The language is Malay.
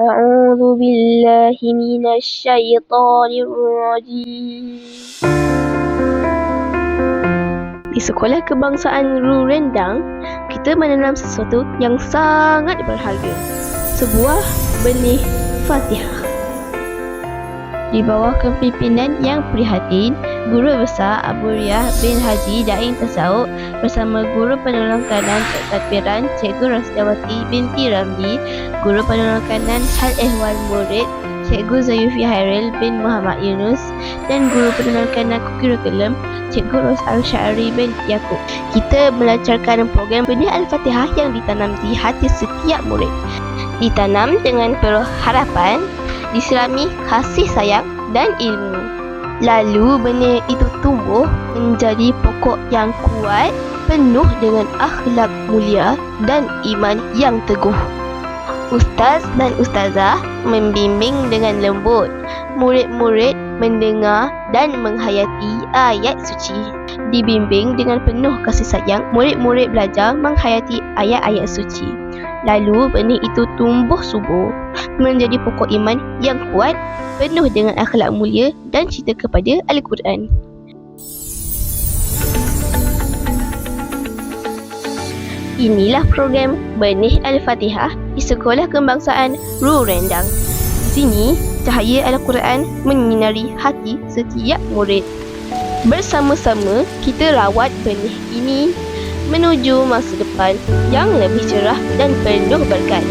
أعوذ بالله من الشيطان الرجيم. Di Sekolah Kebangsaan Ru Rendang, kita menanam sesuatu yang sangat berharga. Sebuah benih Fatihah. Di bawah kepimpinan Yang Prihatin, Guru Besar Abu Riyah bin Haji Daeng Tasawuf bersama Guru Penolong Kanan Pentadbiran Cikgu Rasdawati binti Ramli, Guru Penolong Kanan Hal Ehwal Murid Cikgu Zayufi Hairil bin Muhammad Yunus dan Guru Penolong Kanan Kurikulum Cikgu Ros Al-Syari bin Yaakob. Kita melancarkan program benih Al-Fatihah yang ditanam di hati setiap murid. Ditanam dengan penuh harapan, diselami kasih sayang dan ilmu. Lalu benih itu tumbuh menjadi pokok yang kuat, penuh dengan akhlak mulia dan iman yang teguh. Ustaz dan ustazah membimbing dengan lembut. Murid-murid mendengar dan menghayati ayat suci. Dibimbing dengan penuh kasih sayang, murid-murid belajar menghayati ayat-ayat suci. Lalu benih itu tumbuh subur menjadi pokok iman yang kuat, penuh dengan akhlak mulia dan cinta kepada Al-Quran. Inilah program Benih Al-Fatihah di Sekolah Kebangsaan Ru Rendang. Di sini, cahaya Al-Quran menyinari hati setiap murid. Bersama-sama kita rawat benih ini menuju masa depan yang lebih cerah dan penuh berkat.